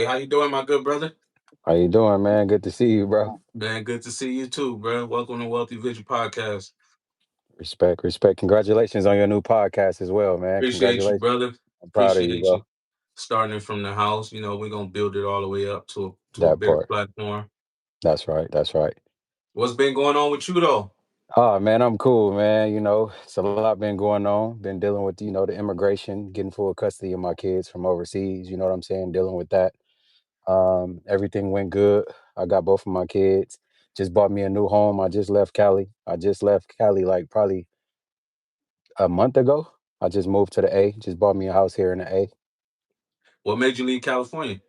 Hey, how you doing, my good brother? How you doing, man? Good to see you, bro. Man, good to see you too, bro. Welcome to Wealthy Vision Podcast. Respect, respect. Congratulations on your new podcast as well, man. Appreciate you, Congratulations. brother. I'm proud of you, Appreciate you. bro. Starting it from the house, we're gonna build it all the way up to a That bigger part. platform. That's right. That's right. What's been going on with you though? Oh man, I'm cool, man. It's a lot been going on. Been dealing with, the immigration, getting full custody of my kids from overseas. You know what I'm saying? Dealing with that. Everything went good. I got both of my kids. Just bought me a new home. I just left Cali. I just left Cali like probably a month ago. I just moved to the A. Just bought me a house here in the A. What made you leave California?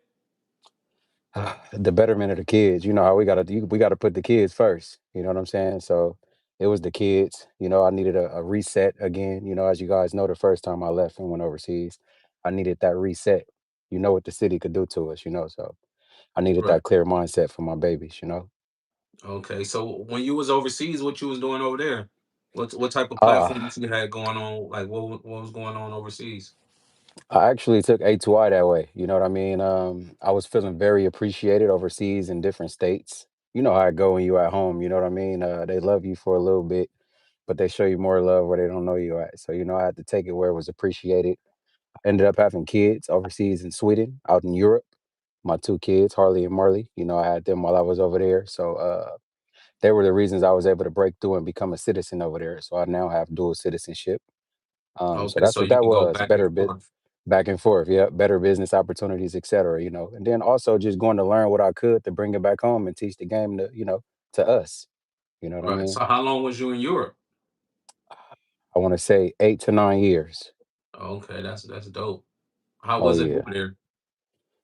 The betterment of the kids. You know how we gotta put the kids first. You know what I'm saying? So it was the kids. I needed a reset again. As you guys know, the first time I left and went overseas, I needed that reset. You know what the city could do to us. So I needed Right. that clear mindset for my babies. Okay. So when you was overseas, what you was doing over there? What type of platforms Ah, you had going on? Like what was going on overseas? I actually took A2I that way. You know what I mean? I was feeling very appreciated overseas in different states. You know how it go when you at home. You know what I mean? They love you for a little bit, but they show you more love where they don't know you at. So, I had to take it where it was appreciated. I ended up having kids overseas in Sweden, out in Europe. My two kids, Harley and Marley, I had them while I was over there. So they were the reasons I was able to break through and become a citizen over there. So I now have dual citizenship. So Okay, that's so what you that can go was. back and Better bit forth. back and forth. Yeah, better business opportunities, etc. And then also just going to learn what I could to bring it back home and teach the game to us. You know what I Right. mean? So how long was you in Europe? I want to say 8 to 9 years. Okay, that's dope. How Oh was it yeah. over there?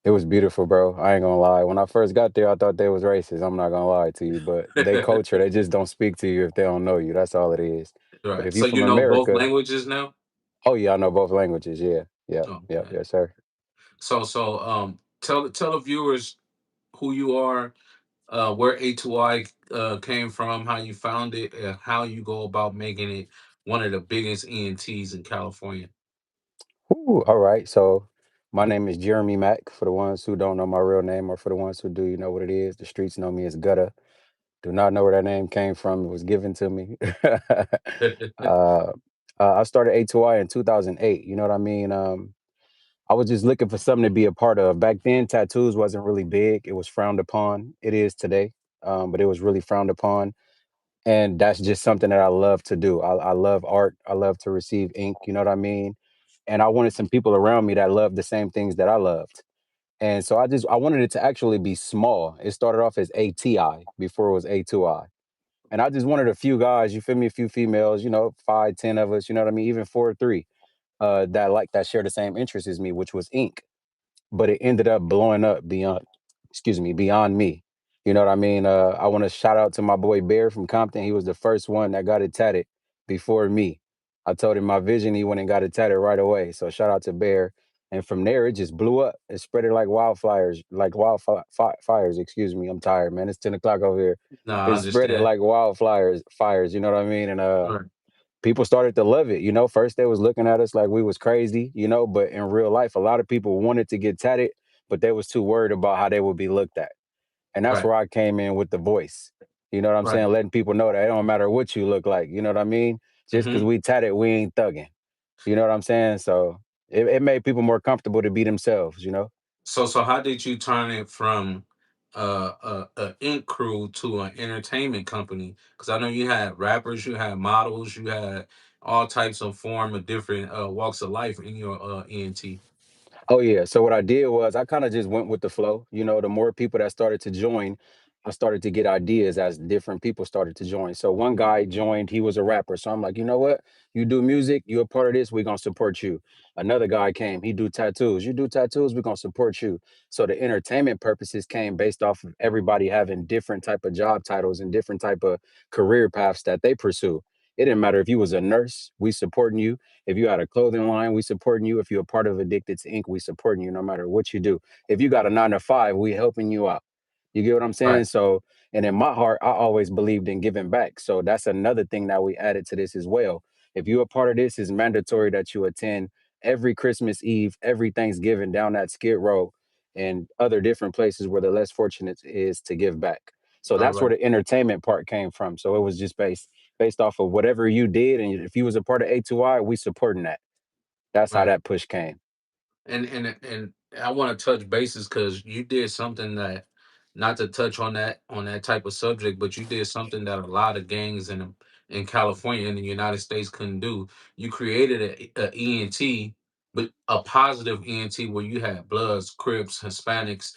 It was beautiful, bro. I ain't gonna lie. When I first got there, I thought they was racist. I'm not gonna lie to you, but they culture, they just don't speak to you if they don't know you. That's all it is. But Right. if you So from you know both America, languages now? oh yeah, I know both languages. Yeah, yep, yep, Okay. yes, sir. So tell the viewers who you are, where A2I came from, how you found it, and how you go about making it one of the biggest ENTs in California. Ooh, all right. So my name is Jeremy Mack. For the ones who don't know my real name, or for the ones who do, you know what it is. The streets know me as Gutta. Do not know where that name came from. It was given to me. uh, I started A2I in 2008. You know what I mean? I was just looking for something to be a part of. Back then, tattoos wasn't really big. It was frowned upon. It is today, but it was really frowned upon. And that's just something that I love to do. I love art. I love to receive ink. You know what I mean? And I wanted some people around me that loved the same things that I loved. And so I wanted it to actually be small. It started off as ATI before it was A2I. And I just wanted a few guys, you feel me, a few females, 5, 10 of us, you know what I mean, even 4 or 3, that share the same interest as me, which was ink, but it ended up blowing up beyond, excuse me, beyond me. You know what I mean? I want to shout out to my boy Bear from Compton. He was the first one that got it tatted before me. I told him my vision. He went and got it tatted right away. So shout out to Bear. And from there, it just blew up. It spread it like wildfires, like wildfires. Excuse me, I'm tired, man. It's 10 o'clock over here. No, It I spread it understand. like wildfires, fires. You know what I mean? And Right. people started to love it. First they was looking at us like we was crazy, but in real life, a lot of people wanted to get tatted, but they was too worried about how they would be looked at. And that's Right. where I came in with the voice. You know what I'm Right. saying? Letting people know that it don't matter what you look like. You know what I mean? Just because hmm we tatted, we ain't thugging. You know what I'm saying? So it made people more comfortable to be themselves. So how did you turn it from a ink crew to an entertainment company? Because I know you had rappers, you had models, you had all types of form of different walks of life in your ENT. Oh yeah. So what I did was I kind of just went with the flow. The more people that started to join, I started to get ideas as different people started to join. So one guy joined, he was a rapper. So I'm like, you know what? You do music, you're a part of this, we're gonna support you. Another guy came, he do tattoos. You do tattoos, we're gonna support you. So the entertainment purposes came based off of everybody having different type of job titles and different type of career paths that they pursue. It didn't matter if you was a nurse, we supporting you. If you had a clothing line, we supporting you. If you're a part of Addicted to Ink, we supporting you no matter what you do. If you got a 9 to 5, we helping you out. You get what I'm Right. saying? So, and in my heart, I always believed in giving back. So that's another thing that we added to this as well. If you're a part of this, it's mandatory that you attend every Christmas Eve, every Thanksgiving down that Skid Row. and other different places where the less fortunate is to give back. So All that's where right. the entertainment part came from. So it was just based off of whatever you did, and if you was a part of A2I, we supporting that. That's how Right. that push came. And I want to touch bases because you did something that, not to touch on that type of subject, but you did something that a lot of gangs in California and the United States couldn't do. You created a ENT, but a positive ENT where you had Bloods, Crips, Hispanics,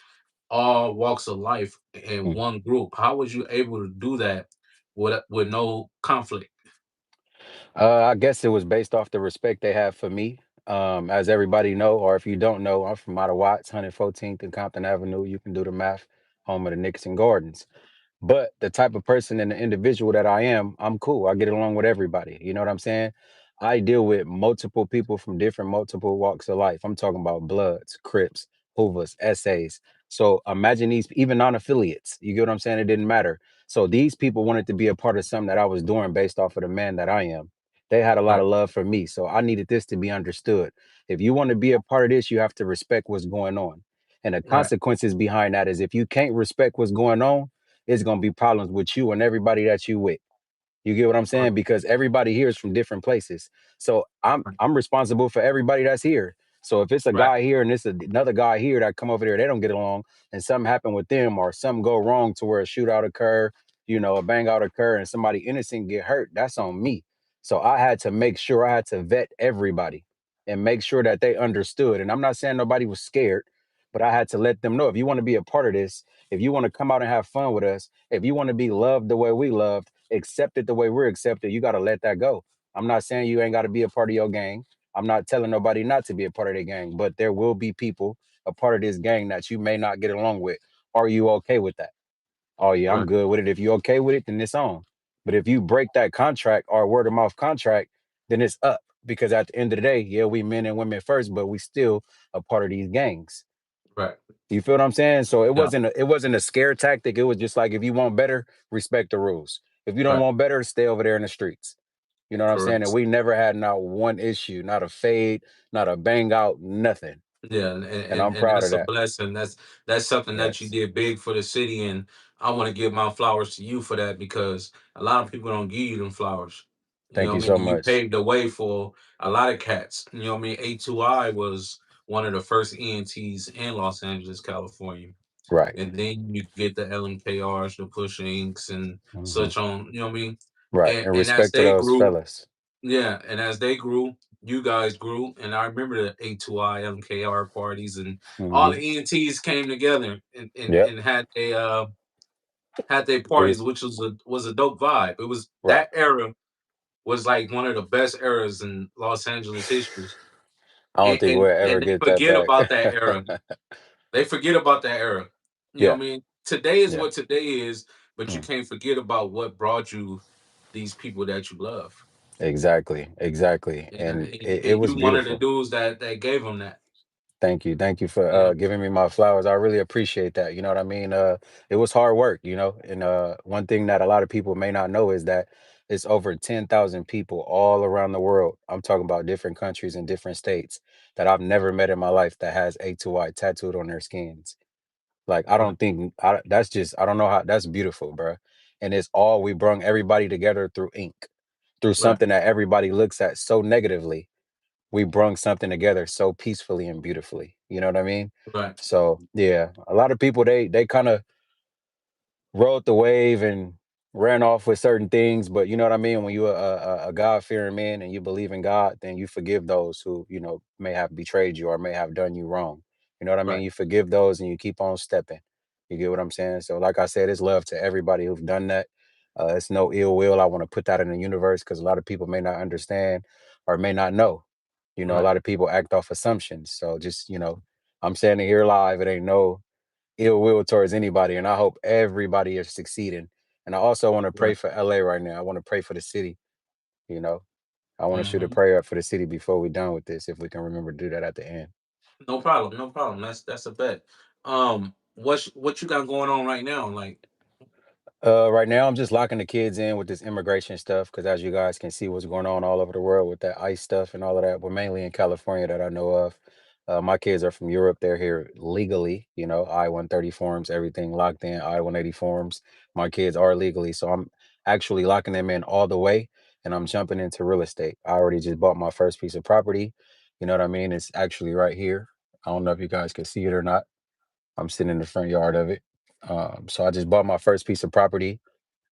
all walks of life in Mm. one group. How was you able to do that with no conflict? I guess it was based off the respect they have for me. As everybody know, or if you don't know, I'm from out of Watts, 114th and Compton Avenue. You can do the math, home of the Nixon Gardens. But the type of person and the individual that I am, I'm cool. I get along with everybody. You know what I'm saying? I deal with multiple people from different multiple walks of life. I'm talking about Bloods, Crips, Hoovers, essays. So imagine these even non-affiliates. You get what I'm saying? It didn't matter. So these people wanted to be a part of something that I was doing based off of the man that I am. They had a lot Right, of love for me. So I needed this to be understood. If you want to be a part of this, you have to respect what's going on. And the right, consequences behind that is if you can't respect what's going on, it's gonna be problems with you and everybody that you with. You get what I'm right, saying? Because everybody here is from different places. So I'm responsible for everybody that's here. So if it's a right, guy here and it's another guy here that come over there, they don't get along, and something happen with them or something go wrong to where a shootout occur, a bang out occur, and somebody innocent get hurt, that's on me. So I had to make sure I had to vet everybody and make sure that they understood. And I'm not saying nobody was scared, but I had to let them know if you want to be a part of this, if you want to come out and have fun with us, if you want to be loved the way we loved, accepted the way we're accepted, you got to let that go. I'm not saying you ain't got to be a part of your gang. I'm not telling nobody not to be a part of their gang, but there will be people a part of this gang that you may not get along with. Are you okay with that? Oh yeah, I'm right, good with it. If you're okay with it, then it's on. But if you break that contract or word of mouth contract, then it's up. Because at the end of the day, yeah, we men and women first, but we still a part of these gangs. right. You feel what I'm saying? So it Yeah, wasn't a scare tactic. It was just like if you want better, respect the rules. If you don't right. want better, stay over there in the streets. You know what I'm saying? And Correct. we never had not one issue, not a fade, not a bang out, nothing. Yeah, And I'm and proud of that's a that. blessing. That's something that you Yes. did big for the city, and I want to give my flowers to you for that because a lot of people don't give you them flowers. You Thank know you what I so mean? You much. paved the way for a lot of cats. You know what I mean? A2I was one of the first ENTs in Los Angeles, California. Right. And then you get the LMKRs, the Push Inks, and Hmm. such on. You know what I mean? Right. And And as respect to they those grew, fellas. yeah, and as they grew, you guys grew, and I remember the A2I MKR parties, and all the Hmm. ENTs came together Yep. and had their We parties, which was a dope vibe. It was right. that era was like one of the best eras in Los Angeles history, I don't think we'll ever and they get that forget back. about that era. They forget about that era. You know Yeah. what I mean? Today is Yeah. what today is, but you Mm. can't forget about what brought you these people that you love. Exactly. Exactly. And, And and, it and was you one of the beautiful. dudes that gave them that. Thank you. Thank you for Yeah, giving me my flowers. I really appreciate that. You know what I mean? It was hard work, And one thing that a lot of people may not know is that it's over 10,000 people all around the world. I'm talking about different countries and different states that I've never met in my life that has A2I tattooed on their skins. Like I right, don't think that's just I don't know how that's beautiful, bro. And it's all we brung everybody together through ink, through right, something that everybody looks at so negatively, we brung something together so peacefully and beautifully. You know what I mean? right, So yeah, a lot of people they kind of rode the wave and ran off with certain things, but you know what I mean. When you're a God fearing man and you believe in God, then you forgive those who may have betrayed you or may have done you wrong. You know what I mean? right, You forgive those and you keep on stepping. You get what I'm saying? So, like I said, it's love to everybody who've done that. It's no ill will. I want to put that in the universe because a lot of people may not understand or may not know. A right, lot of people act off assumptions. So just, I'm saying it here live. It ain't no ill will towards anybody. And I hope everybody is succeeding. And I also want to pray right. for LA right now. I want to pray for the city. You know, I want to shoot a Hmm. prayer up for the city before we're done with this, if we can remember to do that at the end. No problem, no problem. That's a bet. What you got going on right now? Like, Right now, I'm just locking the kids in with this immigration stuff because, as you guys can see, what's going on all over the world with that ICE stuff and all of that. But mainly in California, that I know of. My kids are from Europe. They're here legally, I-130 forms, everything locked in, I-180 forms. My kids are legally, so I'm actually locking them in all the way, and I'm jumping into real estate. I already just bought my first piece of property. You know what I mean? It's actually right here. I don't know if you guys can see it or not. I'm sitting in the front yard of it. So I just bought my first piece of property,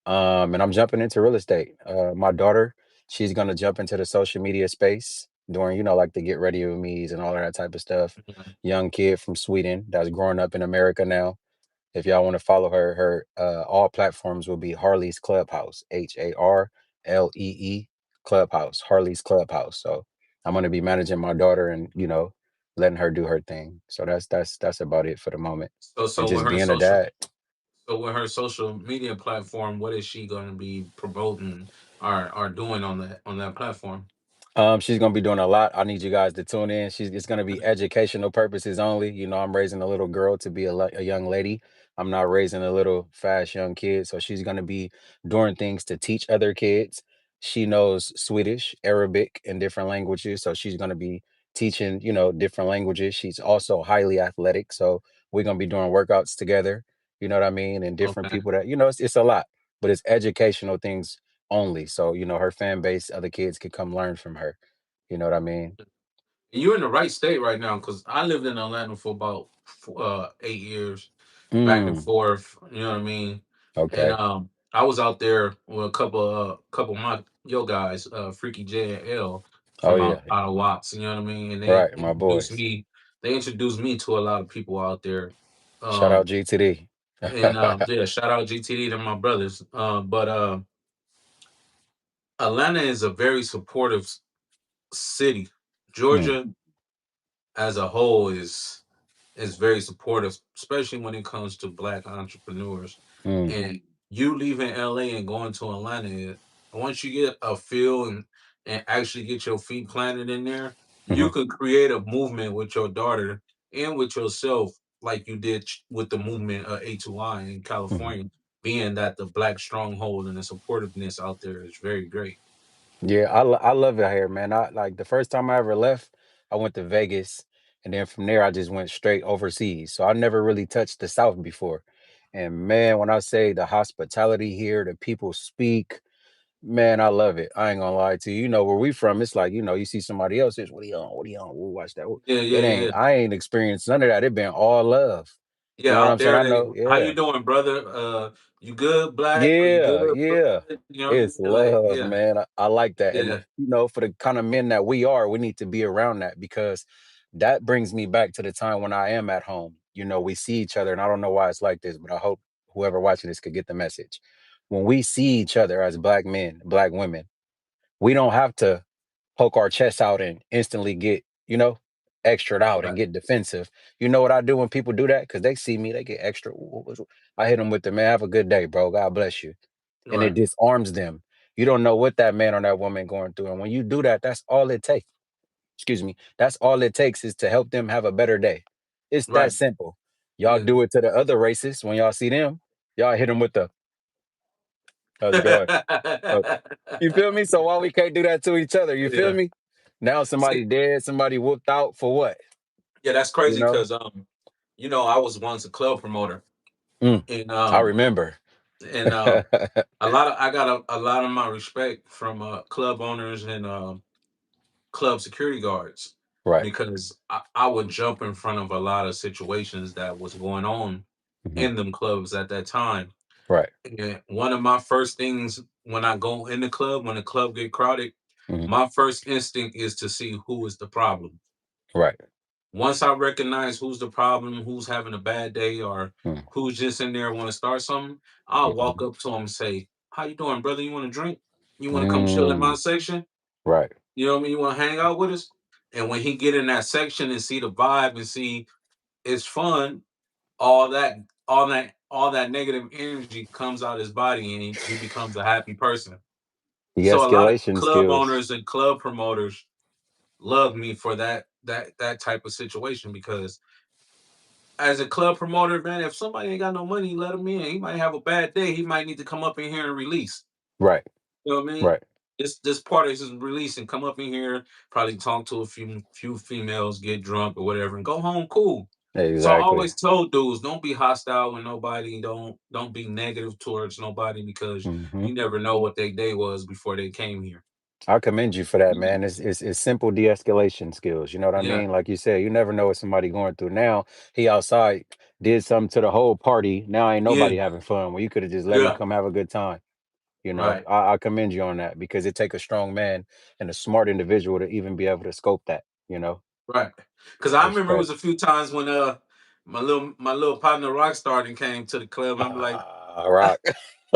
and I'm jumping into real estate. My daughter, she's gonna jump into the social media space during, like the get ready with me's and all of that type of stuff. Mhm. Young kid from Sweden that's growing up in America now. If y'all want to follow her, her all platforms will be Harley's Clubhouse, Harlee Clubhouse, Harley's Clubhouse. So I'm gonna be managing my daughter and letting her do her thing. So that's about it for the moment, So and so with just her being a social dad. so with her social media platform, what is she going to be promoting or doing on that platform? She's gonna be doing a lot. I need you guys to tune in. It's gonna be educational purposes only. I'm raising a little girl to be a young lady. I'm not raising a little fast young kid. So she's gonna be doing things to teach other kids. She knows Swedish, Arabic, and different languages. So she's gonna be teaching, different languages. She's also highly athletic. So we're gonna be doing workouts together. You know what I mean? And different Okay. people that, it's a lot, but it's educational things only. So, her fan base, other kids could come learn from her. You know what I mean? You're in the right state right now because I lived in Atlanta for about 8 years, back and Mm, forth. You know what I mean? And okay. I was out there with a couple of my yo guys, Freaky J and L Oh from yeah. out of Watts. You know what I mean? And they Right, my introduced boys. me. They introduced me to a lot of people out there. Shout out Um, GTD. and yeah, shout out GTD to my brothers. But Atlanta is a very supportive city. Mm, Georgia as a whole is very supportive, especially when it comes to black entrepreneurs. mm, And you leaving LA and going to Atlanta, once you get a feel and actually get your feet planted in there, you mhm, could create a movement with your daughter and with yourself, like you did with the movement of A2I in mhm. California, being that the black stronghold and the supportiveness out there is very great. Yeah, I love it here, man. I like the first time I ever left, I went to Vegas, and then from there I just went straight overseas. So I never really touched the South before. And man, when I say the hospitality here, the people speak, man, I love it. I ain't gonna lie to you. You know where we from? It's like you see somebody else. It's what he on? What he on? We'll watch that. Yeah, yeah, It yeah. ain't. I ain't experienced none of that. It been all love. You Yeah, know what out I'm saying? there, I they know. how you Yeah, doing, brother? You good, black? Or you yeah, good, yeah. blood? You know what I mean? It's Like, love, yeah, man. I like that. And yeah, for the kind of men that we are, we need to be around that because that brings me back to the time when I am at home. We see each other, and I don't know why it's like this, but I hope whoever watching this could get the message. When we see each other as black men, black women, we don't have to poke our chests out and instantly get, extra out and right, get defensive. You know what I do when people do that? Because they see me, they get extra. I hit them with the man, have a good day, bro. God bless you. And it right, disarms them. You don't know what that man or that woman going through. And when you do that, that's all it takes. Excuse me. That's all it takes is to help them have a better day. It's that right. simple. Y'all Yeah. do it to the other races when y'all see them. Y'all hit them with the, how's it going? Uh, you feel me? So why we can't do that to each other? You feel Yeah. me? Now See, somebody dead, somebody whooped out for what? yeah, that's You crazy know? because I was once a club promoter, Mm, and I remember. I got a lot of my respect from club owners and club security guards Right. because I would jump in front of a lot of situations that was going on Mhm. in them clubs at that time. Right. And one of my first things when I go in the club, when the club get crowded, Mhm. my first instinct is to see who is the problem. Right. Once I recognize who's the problem, who's having a bad day, or Mm, who's just in there want to start something, I'll walk mhm. up to him and say, "How you doing, brother? You want to drink? You want to come chill in my Mm, section? right. You know what I mean? You want to hang out with us?" And when he get in that section and see the vibe and see it's fun, all that, all that negative energy comes out his body, and he becomes a happy person. The So a lot of escalation club skills. owners and club promoters love me for that type of situation because as a club promoter, man, if somebody ain't got no money, let him in. He might have a bad day. He might need to come up in here and release. Right. You know what I mean? Right. this party is releasing. Come up in here, probably talk to a few females, get drunk or whatever, and go home cool. So I Exactly. always told dudes, don't be hostile with nobody. Don't be negative towards nobody because Hmm. you never know what their day was before they came here. I commend you for that, man. It's simple de-escalation skills. You know what I Yeah, mean? Like you said, you never know what somebody going through. Now he outside did something to the whole party. Now ain't yeah, nobody having fun. Well, you could have just let him yeah. come have a good time. Right, I commend you on that because it take a strong man and a smart individual to even be able to scope that. right. Because I remember it Respect. was a few times when my little partner Rockstar then came to the club. I'm like, Rock.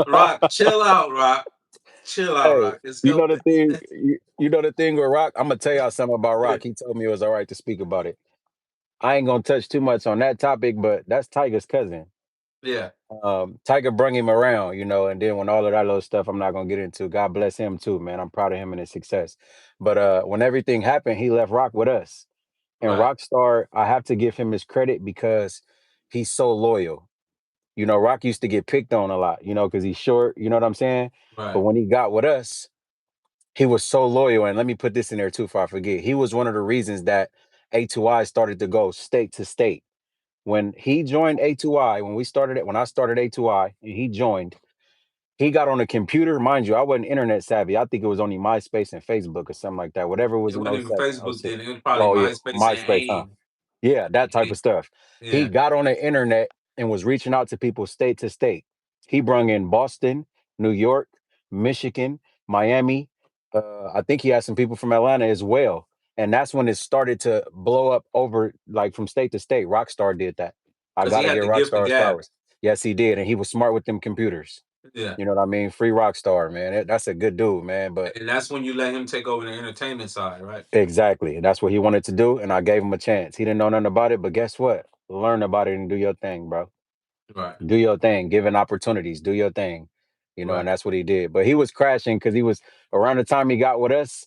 Rock, chill out, Rock. Chill out, Hey, Rock. Let's you go. know the thing. You know the thing with Rock. I'm gonna tell y'all something about Yeah, Rock. He told me it was all right to speak about it. I ain't gonna touch too much on that topic, but that's Tiger's cousin. yeah, Tiger brung him around, and then when all of that little stuff, I'm not gonna get into. God bless him too, man. I'm proud of him and his success. But when everything happened, he left Rock with us. And right, Rockstar, I have to give him his credit because he's so loyal. Rock used to get picked on a lot, because he's short. You know what I'm saying? But right. when he got with us, he was so loyal. And let me put this in there too, before I forget. He was one of the reasons that A2I started to go state to state when he joined A2I, when I started A2I and he joined, he got on a computer. Mind you, I wasn't internet savvy. I think it was only MySpace and Facebook or something like that. Whatever was It in wasn't oh even 07, oh Facebook 06. then. It was probably Oh yeah, MySpace and MySpace, huh? AIM. Yeah, that type of stuff. He Yeah, got on the internet and was reaching out to people state to state. He brung in Boston, New York, Michigan, Miami. I think he had some people from Atlanta as well. And that's when it started to blow up over like from state to state. Rockstar did that. I because he gotta had get the gift of Rockstar's gab. flowers. Yes, he did. And he was smart with them computers. Yeah, You know what I mean? Free Rockstar, man. That's a good dude, man. But and that's when you let him take over the entertainment side, right? exactly. That's what he wanted to do. And I gave him a chance. He didn't know nothing about it, but guess what? Learn about it and do your thing, bro. Right, Do your thing, given opportunities, do your thing. And right, that's what he did. But he was crashing because he was around the time he got with us,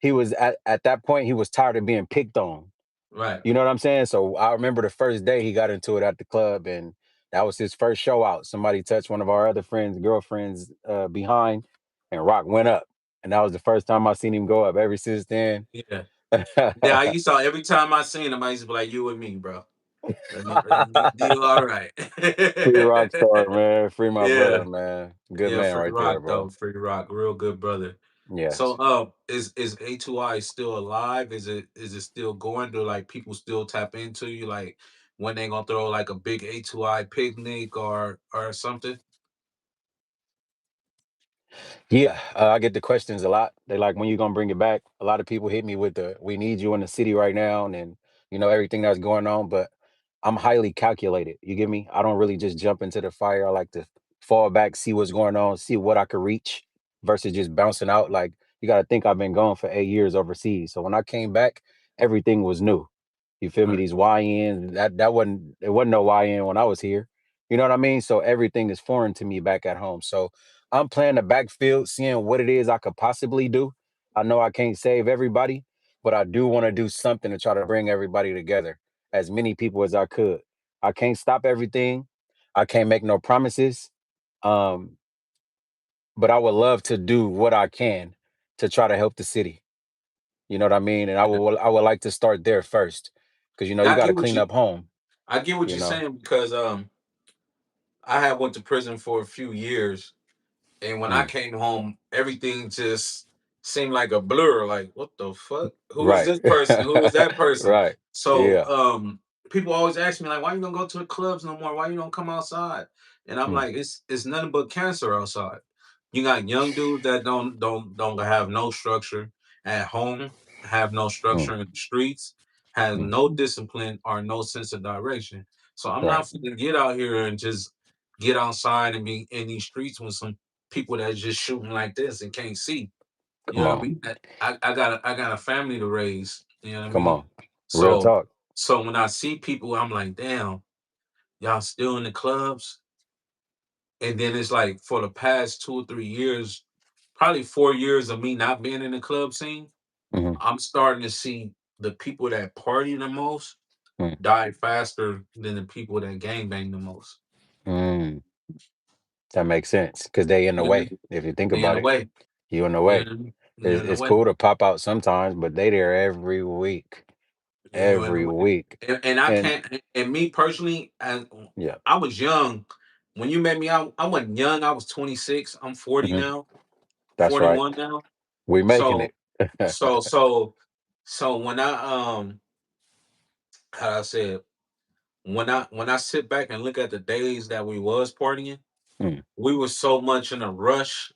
he was at that point, he was tired of being picked on. right. You know what I'm saying? So I remember the first day he got into it at the club, and that was his first show out. Somebody touched one of our other friends, girlfriends, behind, and Rock went up. And that was the first time I seen him go up. Ever since then, Yeah, yeah. I used to every time I seen him, I used to be like, "You and me, bro. You all right?" free rock star, man. Free my Yeah, brother, man. Good yeah. man Free right there, Rock though, bro. Free Rock, real good brother. So, Yes. is A2I still alive? Is it still going? Do like people still tap into you? Like when they gonna throw like a big A2I picnic or something? Yeah, I get the questions a lot. They like, when you gonna bring it back? A lot of people hit me with the, we need you in the city right now, and everything that's going on. But I'm highly calculated. You get me? I don't really just jump into the fire. I like to fall back, see what's going on, see what I could reach, versus just bouncing out. Like, you got to think I've been gone for 8 years overseas. So when I came back, everything was new. You feel me? Right, These YNs, that wasn't, it wasn't no YN when I was here. You know what I mean? So everything is foreign to me back at home. So I'm playing the backfield, seeing what it is I could possibly do. I know I can't save everybody, but I do want to do something to try to bring everybody together, as many people as I could. I can't stop everything. I can't make no promises. Um, but I would love to do what I can to try to help the city. You know what I mean? And yeah. I would like to start there first. Because you Yeah, got to clean up home, I get what you you're know. saying because I had went to prison for a few years. And when I Mm, came home, everything just seemed like a blur. Like, what the fuck? Who is right. this person? Who is that person? Right. So, Yeah. people always ask me like, why you don't go to the clubs no more? Why you don't come outside? And I'm Mm, like, it's nothing but cancer outside. You got young dudes that don't have no structure at home, have no mm, structure in the streets, has mm, no discipline or no sense of direction. So I'm not right. finna get out here and just get outside and be in these streets with some people that's just shooting like this and can't see. You Come know what I on. mean? I got a family to raise. You know what I Come mean? on. Real So talk. so when I see people, I'm like, damn, y'all still in the clubs. And then it's like for the past 2 or 3 years, probably 4 years of me not being in the club scene, Mhm, I'm starting to see the people that party the most mm, die faster than the people that gangbang the most. mm. That makes sense because they in the You know what I way, mean? if you think They in about the it. way. You in the You're way. in, you're It's, in the it's way. cool to pop out sometimes, but they there every week, You're in the every way. week. And I And can't. And me personally, yeah, I was young when you met me. I wasn't young. I was 26. I'm 40 hmm now. that's right. 41 now. We making So it. so so so when how I said when I sit back and look at the days that we was partying, Mm, we were so much in a rush.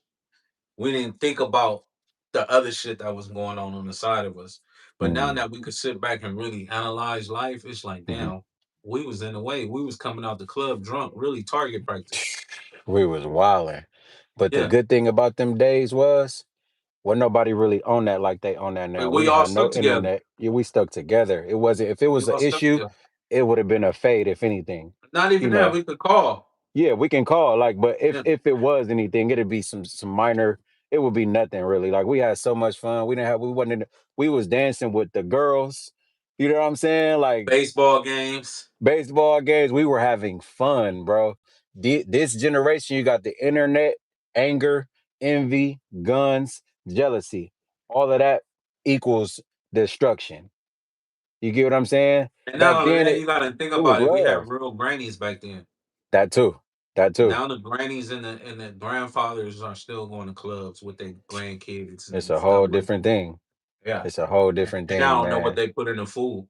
We didn't think about the other shit that was going on the side of us. But now mm, that we could sit back and really analyze life, it's like, mhm. damn, we was in the way. We was coming out the club drunk, really target practice. We was wilding. But the Yeah. good thing about them days was, well, nobody really owned that like they own that now. But We we didn't all have no stuck together. internet. Yeah, we stuck together. It wasn't, if it We was an all stuck issue, together. it would have been a fade, if anything. Not even You that, know, we could call. yeah, we can call, like, but if Yeah. if it was anything, it'd be some minor, it would be nothing really. Like we had so much fun. We wasn't we was dancing with the girls. You know what I'm saying? Like Baseball games. baseball games, we were having fun, bro. This generation, you got the internet, anger, envy, guns, jealousy. All of that equals destruction. You get what I'm saying? And not Back only then, that, you gotta think it was about it. We love. had real grannies back then. That too. That too. Now the grannies and the grandfathers are still going to clubs with their grandkids It's and a stuff whole like different that. thing. Yeah. It's a whole And different I thing, don't know what man. they put in the food.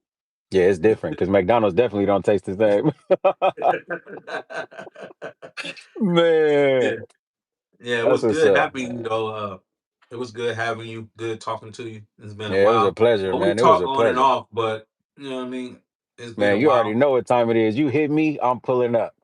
Yeah, it's different because McDonald's definitely don't taste the same. Man, Yeah. Yeah, it that's was what's good up, having you man. though. It was good having you, good talking to you. It's been a Yeah, it was a while. pleasure, Well, we man. It was talk a on and pleasure. off, but you know what I mean? It's been Man, a you already while. know what time it is. You hit me, I'm pulling up.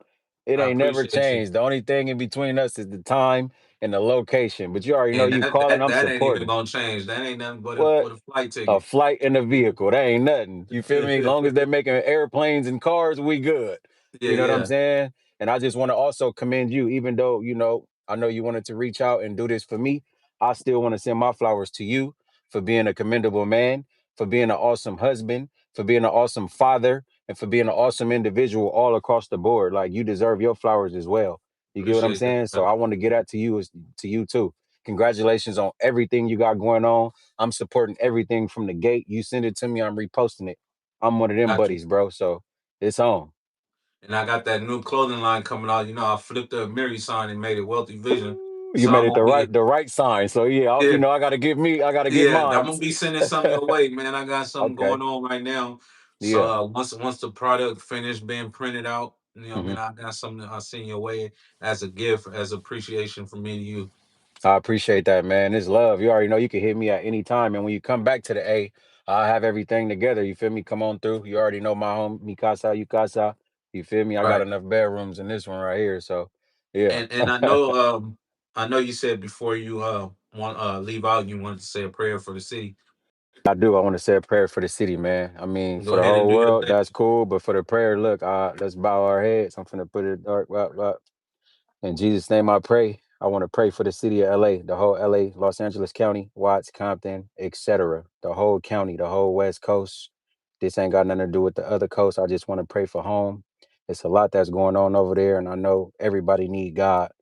It I ain't never appreciate you. changed. The only thing in between us is the time and the location. But you already know And you that calling, that I'm that ain't even supporting. gonna change. That ain't nothing but a What? but a flight A ticket. flight and a vehicle. That ain't nothing. You feel me? As long as they're making airplanes and cars, we good. Yeah, You know what I'm yeah. saying? And I just want to also commend you, even though, I know you wanted to reach out and do this for me. I still want to send my flowers to you for being a commendable man, for being an awesome husband, for being an awesome father, and for being an awesome individual all across the board. Like you deserve your flowers as well. You get what I'm Appreciate that, saying? So brother. I want to get that to you as to you too. Congratulations on everything you got going on. I'm supporting everything from the gate. You send it to me, I'm reposting it. I'm one of them Got you. buddies, bro. So it's on. And I got that new clothing line coming out. You know, I flipped the Mary sign and made it Wealthy Vision. Ooh, you So made I'm it gonna be the right sign. So yeah, yeah, I gotta get yeah. I'm mine. gonna be sending some your way, man. I got something Okay. going on right now. So Yeah. once the product finished being printed out, you know what I mean, Mhm. I got something I'll send your way as a gift, as appreciation from me to you. I appreciate that, man. It's love. You already know you can hit me at any time. And when you come back to the A, I'll have everything together. You feel me? Come on through. You already know my home, mi casa, you casa. You feel me? I got Right. enough bedrooms in this one right here. So yeah. And I know you said before you want leave out you wanted to say a prayer for the city. I do. I want to say a prayer for the city, man. I mean, Go for the ahead and whole do your world, thing. that's cool. But for the prayer, look, let's bow our heads. I'm finna put it dark. In Jesus' name, I pray. I want to pray for the city of LA, the whole LA, Los Angeles County, Watts, Compton, etc. The whole county, the whole West Coast. This ain't got nothing to do with the other coast. I just want to pray for home. It's a lot that's going on over there, and I know everybody need God.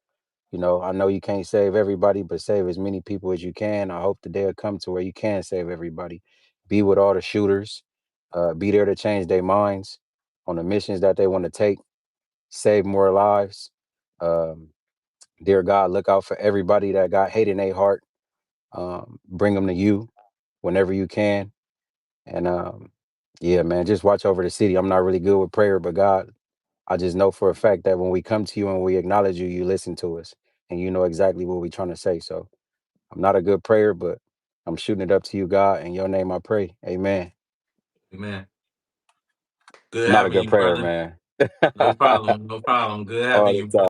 I know you can't save everybody, but save as many people as you can. I hope the day will come to where you can save everybody. Be with all the shooters. Be there to change their minds on the missions that they want to take. Save more lives. Um, Dear God, look out for everybody that got hate in their heart. Bring them to you whenever you can. And yeah, man, just watch over the city. I'm not really good with prayer, but God, I just know for a fact that when we come to you and we acknowledge you, you listen to us and you know exactly what we're trying to say. So I'm not a good prayer, but I'm shooting it up to you, God. In your name I pray. Amen. Amen. Good I'm not a having good you, prayer, brother. man. No problem. No problem. Good All having the you, brother. time.